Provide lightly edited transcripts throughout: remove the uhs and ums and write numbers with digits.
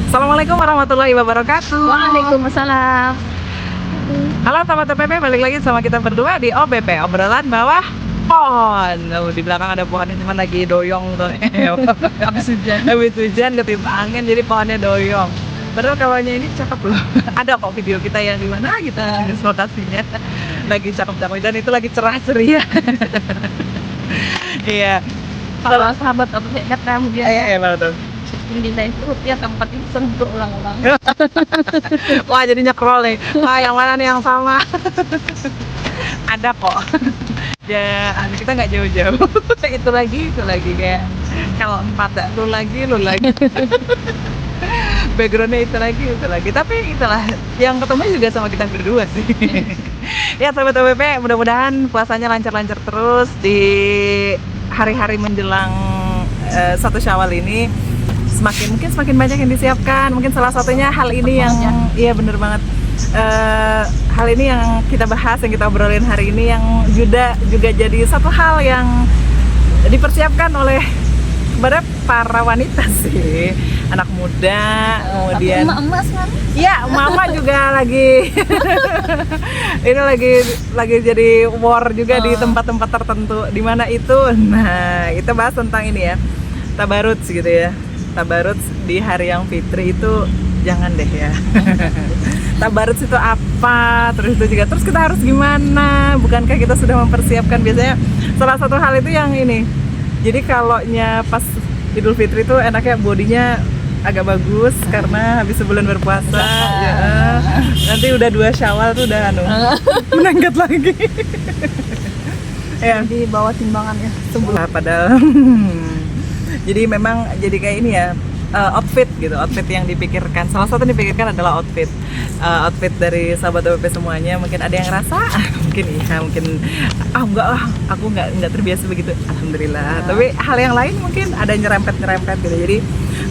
Assalamualaikum warahmatullahi wabarakatuh. Waalaikumsalam. Halo sahabat OPP, balik lagi sama kita berdua di OPP, obrolan bawah pohon. Di belakang ada pohon yang cuma lagi doyong tuh. Habis hujan ketimpa angin jadi pohonnya doyong. Padahal kawannya ini cakep loh. Ada kok video kita yang di mana kita lokasinya lagi cakep-cakep dan itu lagi cerah ceria. Iya. Kalau sahabat OPP kata dia Iya, mana tuh? Dinda itu ya tempat itu sentuh ulang-ulang. Wah, jadi nyekrol nih. Wah, yang mana nih yang sama? Ada kok. Ya, kita nggak jauh-jauh. Itu lagi kayak kalau empat lu lagi. Backgroundnya itu lagi. Tapi itulah yang ketemu juga sama kita berdua sih. Ya, sahabat OPP, mudah-mudahan puasanya lancar-lancar terus di hari-hari menjelang 1 Syawal ini. Semakin banyak yang disiapkan. Mungkin salah satunya hal ini yang iya bener banget. Hal ini yang kita bahas, yang kita obrolin hari ini, yang juga jadi satu hal yang dipersiapkan oleh kepada para wanita sih, anak muda, kemudian emak-emak sekarang. Iya, mama juga lagi ini lagi jadi war juga di tempat-tempat tertentu. Di mana itu? Nah, kita bahas tentang ini ya, tabaruj gitu ya. Tabaruj di hari yang fitri itu jangan deh ya. Tabaruj itu apa? Terus kita harus gimana? Bukankah kita sudah mempersiapkan? Biasanya salah satu hal itu yang ini. Jadi kalaunya pas Idul Fitri itu enaknya bodinya agak bagus karena habis sebulan berpuasa. Ya, nanti udah 2 Syawal tuh udah menangkat lagi. Ya. Di bawah timbangan ya sebelum. Padahal jadi memang jadi kayak ini ya, outfit yang dipikirkan. Salah satu yang dipikirkan adalah outfit dari sahabat OPP semuanya. Mungkin ada yang ngerasa mungkin enggak lah, aku enggak terbiasa begitu, alhamdulillah. Tapi hal yang lain mungkin ada yang nyerempet gitu. Jadi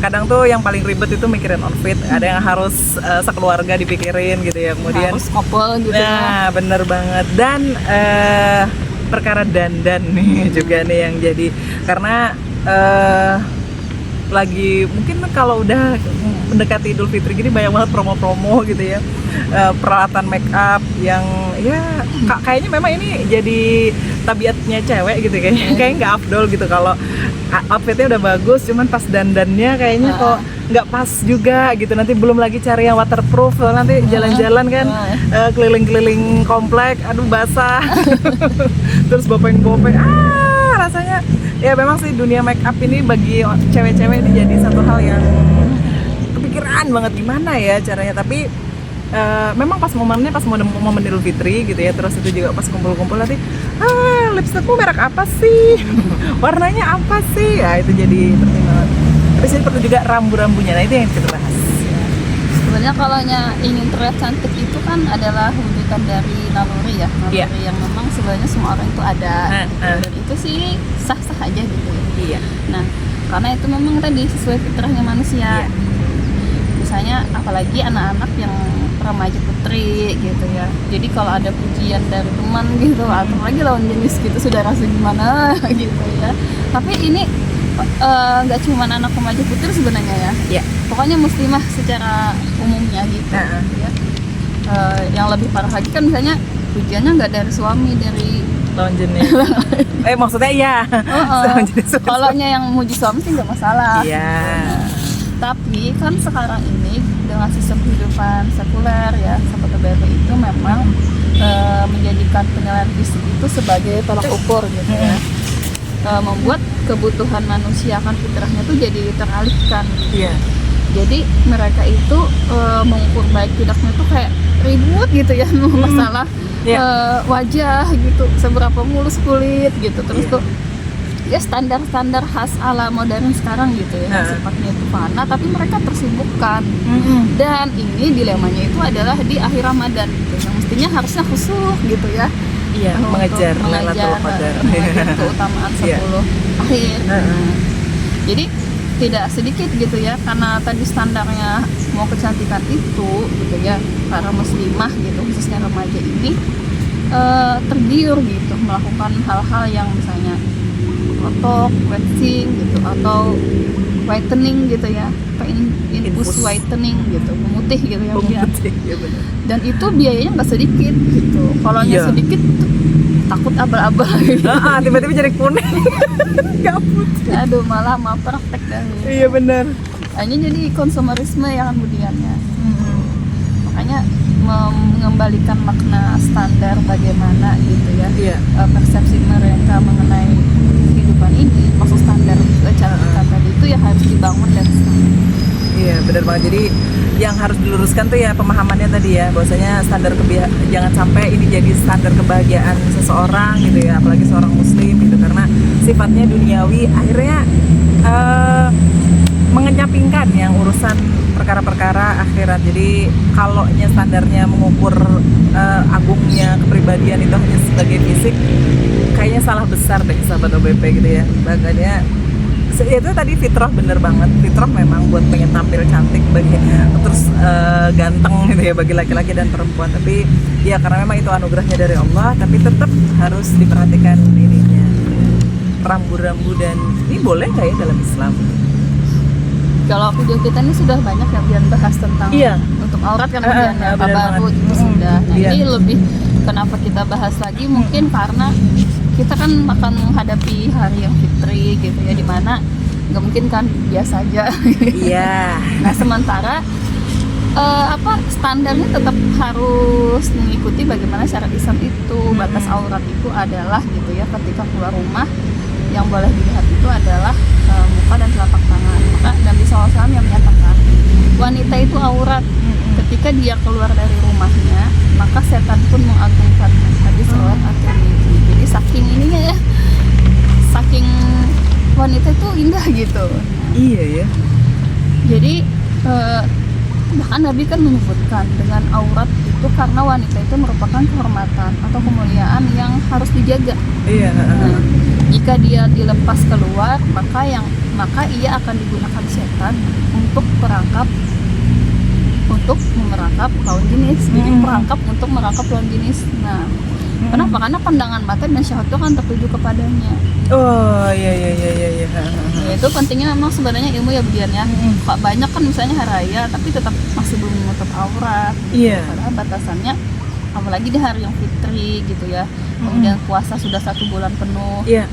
kadang tuh yang paling ribet itu mikirin outfit, ada yang harus sekeluarga dipikirin gitu ya, kemudian harus couple gitu. Nah, bener banget. Dan perkara dandan nih juga nih yang jadi, karena lagi mungkin kalau udah mendekati Idul Fitri gini banyak banget promo-promo gitu ya, peralatan make up yang ya kayaknya memang ini jadi tabiatnya cewek gitu kayaknya nggak afdol gitu kalau outfitnya udah bagus cuman pas dandannya kayaknya kok nggak pas juga gitu. Nanti belum lagi cari yang waterproof, nanti jalan-jalan kan keliling-keliling komplek, aduh basah. Terus bopeng-bopeng, rasanya ya memang sih dunia make up ini bagi cewek-cewek ini jadi satu hal yang kepikiran banget gimana ya caranya. Tapi memang pas momen Idul Fitri gitu ya, terus itu juga pas kumpul-kumpul nanti lipstikmu merek apa sih, warnanya apa sih, ya itu jadi penting banget. Tapi sih perlu juga rambu-rambunya, nah itu yang kita bahas. Sebenarnya kalau ingin terlihat cantik itu kan adalah wujudan dari naluri ya, yang memang sebenarnya semua orang itu ada. Dan itu sih sah-sah aja gitu ya. Iya. Nah, karena itu memang tadi sesuai fitrahnya manusia. Iya. Misalnya apalagi anak-anak yang remaja putri gitu ya. Jadi kalau ada pujian dari teman gitu, atau lagi lawan jenis gitu, sudah rasa gimana gitu ya. Tapi ini nggak cuma anak remaja putri sebenarnya ya. Iya. Pokoknya muslimah secara umumnya gitu. Ya. Yang lebih parah lagi kan misalnya pujiannya nggak dari suami, dari lawan jenis. Maksudnya iya. Kalau yang muji suami sih nggak masalah. Iya. Tapi kan sekarang ini dengan sistem kehidupan sekuler ya, sahabat OPP itu memang menjadikan penilaian fisik itu sebagai tolak ukur gitu ya. Membuat kebutuhan manusia akan fitrahnya tuh jadi teralihkan. Iya. Jadi mereka itu mengukur baik tidaknya tuh kayak ribut gitu ya, masalah wajah gitu, seberapa mulus kulit gitu. Terus tuh ya standar-standar khas ala modern sekarang gitu ya, sifatnya itu fana tapi mereka tersibukkan. Dan ini dilemanya itu adalah di akhir Ramadan gitu, yang mestinya harusnya khusyuk gitu ya. Iya, mengejar Lailatul Qadar, keutamaan 10 akhir. Jadi tidak sedikit gitu ya, karena tadi standarnya mau kecantikan itu gitu ya, para muslimah gitu khususnya remaja ini tergiur gitu melakukan hal-hal yang misalnya otot, waxing gitu, atau whitening gitu ya, apa infus whitening gitu, pemutih gitu ya. Pemutih, ya benar. Dan itu biayanya nggak sedikit gitu. Kalau hanya Iya. sedikit takut abal-abal gitu. Tiba-tiba jadi kuning. Gabut. Aduh, malah praktek dari. Iya benar. Hanya jadi konsumerisme ya kan budiannya. Makanya mengembalikan makna standar bagaimana gitu ya. Iya. Persepsi mereka mengenai kehidupan ini, maksud standar cara kita tadi itu ya harus dibangun dari sana. Iya benar banget. Jadi yang harus diluruskan tuh ya pemahamannya tadi ya, bahwasanya jangan sampai ini jadi standar kebahagiaan seseorang gitu ya, apalagi seorang muslim gitu, karena sifatnya duniawi akhirnya mengenyampingkan yang urusan perkara-perkara akhirat. Jadi kalau standarnya mengukur agungnya kepribadian itu hanya sebagai fisik, kayaknya salah besar deh sahabat OBP gitu ya. Makanya itu tadi fitrah, bener banget. Fitrah memang buat pengen tampil cantik terus ganteng gitu ya bagi laki-laki dan perempuan. Tapi ya karena memang itu anugerahnya dari Allah, tapi tetap harus diperhatikan ininya, rambu-rambu. Dan ini boleh nggak ya dalam Islam? Kalau video kita ini sudah banyak yang Bian bahas tentang Iya. untuk aurat kan kemudian tabarut itu sudah. Nah, Iya. ini lebih kenapa kita bahas lagi mungkin karena kita kan akan menghadapi hari yang fitri gitu ya, dimana nggak mungkin kan biasa aja. Iya. Nah sementara standarnya tetap harus mengikuti bagaimana syariat Islam itu. Batas aurat itu adalah gitu ya, ketika keluar rumah yang boleh dilihat itu adalah muka dan telapak tangan. Maka Nabi SAW yang menyatakan wanita itu aurat ketika dia keluar dari rumahnya, maka setan pun mengagungkan. Hadis riwayat At-Tirmidzi. Jadi saking ininya ya, saking wanita itu indah gitu. Iya ya. Jadi bahkan Nabi kan menyebutkan dengan aurat itu karena wanita itu merupakan kehormatan atau kemuliaan yang harus dijaga. Iya. Nah, jika dia dilepas keluar, maka ia akan digunakan setan untuk merangkap lawan jenis. Jadi perangkap untuk merangkap lawan jenis. Nah, kenapa? Karena pandangan mata dan syahwat itu kan tertuju kepadanya. Oh iya. Ya, itu pentingnya memang sebenarnya ilmu ya Bian ya. Banyak kan misalnya hari raya tapi tetap masih belum menutup aurat. Iya. Padahal batasannya apalagi di hari yang fitri gitu ya. Kemudian puasa sudah 1 bulan penuh. Iya.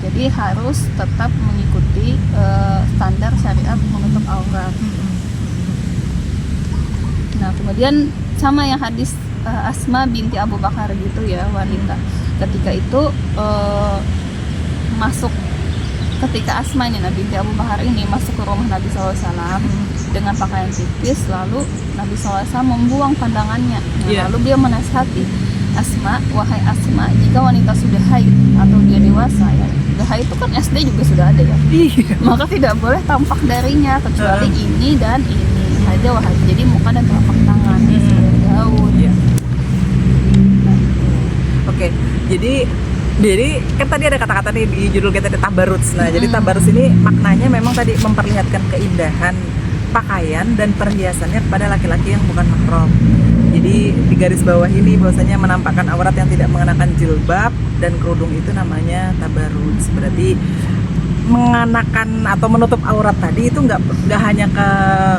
Jadi harus tetap mengikuti standar syariat menutup aurat. Nah kemudian sama yang hadis Asma binti Abu Bakar gitu ya, wanita ketika itu ketika Asma ini binti Abu Bakar ini masuk ke rumah Nabi SAW dengan pakaian tipis, lalu Nabi SAW membuang pandangannya. Lalu dia menasihati Asma, wahai Asma, jika wanita sudah haid atau dia dewasa ya, haid itu kan SD juga sudah ada ya, maka tidak boleh tampak darinya kecuali ini dan ini saja wahai. Jadi muka dan telapak tangan Daud. Oke, jadi kan tadi ada kata-kata nih di judul kita tabaruts. Nah, jadi tabaruts ini maknanya memang tadi memperlihatkan keindahan pakaian dan perhiasannya kepada laki-laki yang bukan mahram. Jadi di garis bawah ini bahwasanya menampakkan aurat yang tidak mengenakan jilbab dan kerudung itu namanya tabaruts. Berarti mengenakan atau menutup aurat tadi itu nggak hanya ke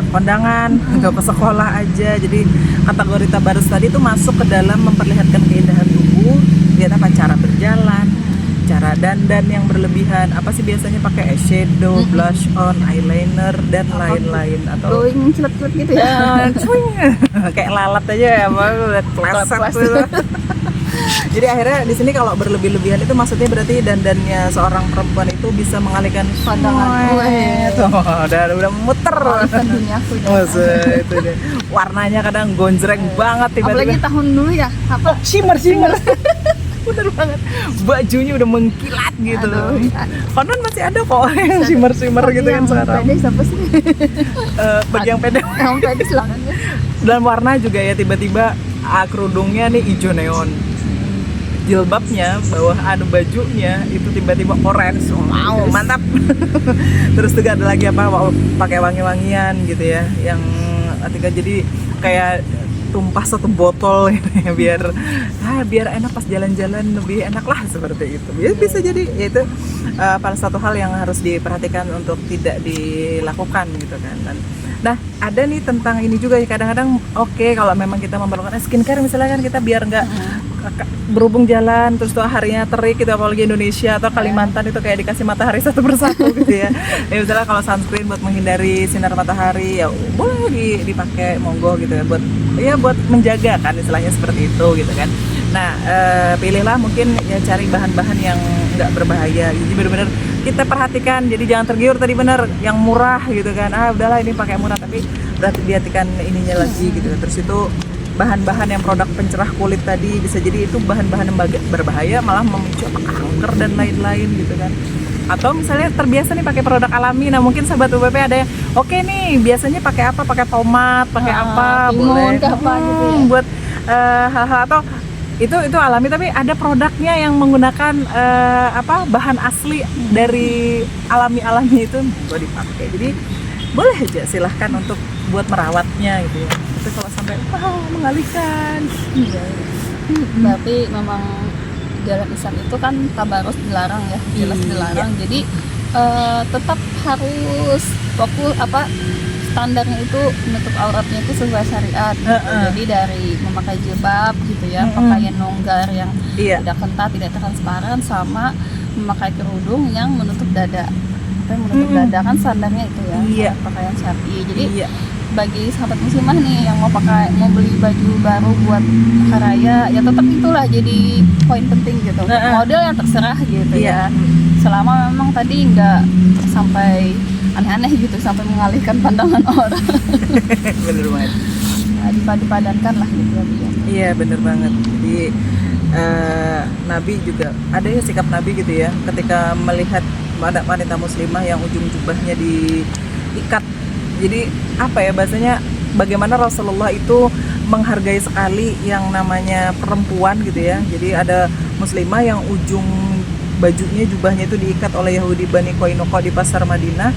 kondangan, nggak ke sekolah aja. Jadi kategori tabaruts tadi itu masuk ke dalam memperlihatkan keindahan tubuh, lihat apa cara berjalan, cara dandan yang berlebihan, apa sih biasanya pakai eyeshadow, blush on, eyeliner dan lain-lain, atau glowing celet-celet gitu ya. kayak lalat aja ya, pleset gitu. Jadi akhirnya di sini kalau berlebih-lebihan itu maksudnya berarti dandannya seorang perempuan itu bisa mengalihkan Pandangan. Tuh, udah muter. Duniaku Itu deh. Warnanya kadang gonjreng banget apalagi tiba-tiba. tahun dulu ya, apa Shimmer. Bener banget. Bajunya udah mengkilat gitu. Konon masih ada kok yang shimmer gitu kan sekarang. Pede siapa sih? Bagi yang pede. Yang pede silakan ya. Dan warna juga ya, tiba-tiba kerudungnya nih hijau neon, jilbabnya bawah bajunya itu tiba-tiba orange. Wow, mantap. Terus juga ada lagi pakai wangi-wangian gitu ya, yang ketika jadi kayak tumpah satu botol gitu ya, biar enak pas jalan-jalan, lebih enak lah seperti itu. Bisa jadi ya itu salah satu hal yang harus diperhatikan untuk tidak dilakukan gitu kan. Nah, ada nih tentang ini juga ya, kadang-kadang oke, kalau memang kita memerlukan skincare misalnya kan, kita biar nggak berhubung jalan terus tuh harinya terik gitu, apalagi Indonesia atau Kalimantan itu kayak dikasih matahari satu persatu gitu ya. Ya misalnya kalau sunscreen buat menghindari sinar matahari ya boleh dipakai, monggo gitu ya, buat menjaga kan istilahnya seperti itu gitu kan. Nah, pilihlah mungkin ya, cari bahan-bahan yang nggak berbahaya. Jadi benar-benar kita perhatikan, jadi jangan tergiur tadi benar yang murah gitu kan. Udahlah ini pakai murah, tapi berarti dihatikan ininya lagi gitu. Terus itu bahan-bahan yang produk pencerah kulit tadi, bisa jadi itu bahan-bahan yang berbahaya, malah memicu kanker dan lain-lain gitu kan. Atau misalnya terbiasa nih pakai produk alami, nah mungkin sahabat UBP ada yang oke nih biasanya pakai apa, pakai tomat, pakai apa, boleh apa gitu ya. buat hal-hal, atau itu alami tapi ada produknya yang menggunakan bahan asli dari alami itu boleh dipakai. Jadi boleh aja, silahkan untuk buat merawatnya gitu ya. Tapi kalau sampai mengalihkan, Berarti memang jalan Islam itu kan tabarus dilarang ya, jelas dilarang. Jadi tetap harus fokus standarnya itu menutup auratnya itu sesuai syariat gitu. Jadi dari memakai jilbab gitu ya, pakaian longgar yang tidak ketat, tidak transparan, sama memakai kerudung yang menutup dada. Menutup dada kan standarnya itu ya, pakaian syar'i. Jadi bagi sahabat muslimah nih yang mau beli baju baru buat hari raya, ya tetap itulah jadi poin penting gitu. Model yang terserah gitu ya. Selama memang tadi nggak sampai aneh-aneh gitu, sampai mengalihkan pandangan orang. Bener banget. Nah, dipadankan lah gitu ya. Iya bener banget. Jadi Nabi juga ada ya sikap Nabi gitu ya, ketika melihat wanita muslimah yang ujung jubahnya diikat. Jadi bahasanya bagaimana Rasulullah itu menghargai sekali yang namanya perempuan gitu ya. Jadi ada muslimah yang ujung bajunya, jubahnya itu diikat oleh Yahudi Bani Qainuqa di pasar Madinah,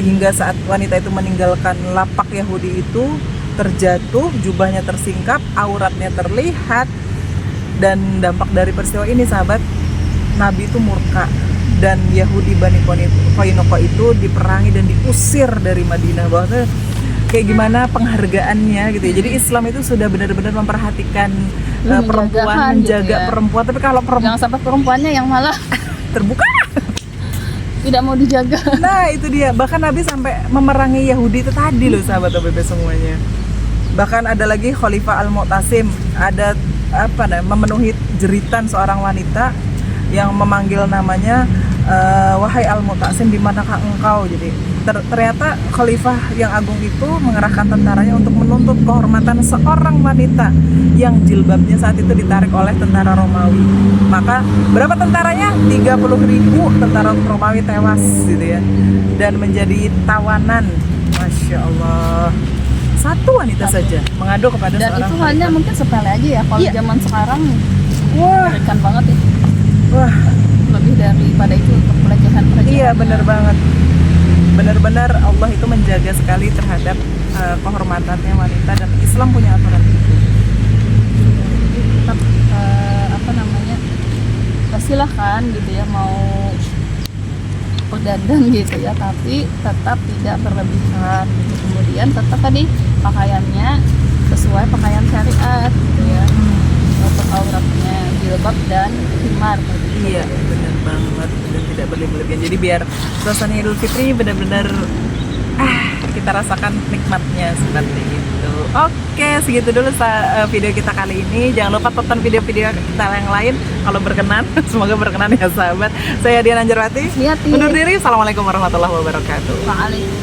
hingga saat wanita itu meninggalkan lapak Yahudi itu, terjatuh, jubahnya tersingkap, auratnya terlihat. Dan dampak dari peristiwa ini sahabat, Nabi itu murka, dan Yahudi Bani Qainuqa itu diperangi dan diusir dari Madinah. Bahwa kayak gimana penghargaannya gitu ya. Jadi Islam itu sudah benar-benar memperhatikan perempuan, menjaga gitu ya. Perempuan. Tapi kalau jangan sampai perempuannya yang malah terbuka tidak mau dijaga. Nah itu dia, bahkan Nabi sampai memerangi Yahudi itu tadi loh sahabat OBP semuanya. Bahkan ada lagi Khalifah Al-Mu'tasim, ada memenuhi jeritan seorang wanita yang memanggil namanya, wahai Al-Mu'tasim, di manakah engkau? Jadi ternyata Khalifah yang agung itu mengerahkan tentaranya untuk menuntut kehormatan seorang wanita yang jilbabnya saat itu ditarik oleh tentara Romawi. Maka berapa tentaranya? 30.000 tentara Romawi tewas gitu ya, dan menjadi tawanan. Masya Allah, satu wanita saja mengadu kepada dan seorang itu khalifah. hanya mungkin sepele aja ya, kalau zaman sekarang mengerikan banget ya. Wah, lebih daripada itu untuk pelecehan. iya benar banget. Benar-benar Allah itu menjaga sekali terhadap kehormatannya wanita, dan Islam punya aturan itu. Tetap silahkan gitu ya, mau berdandan gitu ya, tapi tetap tidak berlebihan gitu. Kemudian tetap tadi pakaiannya sesuai pakaian syariat gitu ya, untuk auratnya jilbab dan khimar gitu. Iya benar banget, dan tidak berlebihan. Jadi biar suasana Idul Fitri benar-benar kita rasakan nikmatnya seperti itu. Oke, segitu dulu video kita kali ini. Jangan lupa tonton video-video kita yang lain kalau berkenan. Semoga berkenan ya sahabat. Saya Dian Anjarwati. Undur diri. Assalamualaikum warahmatullahi wabarakatuh. Waalaikumsalam.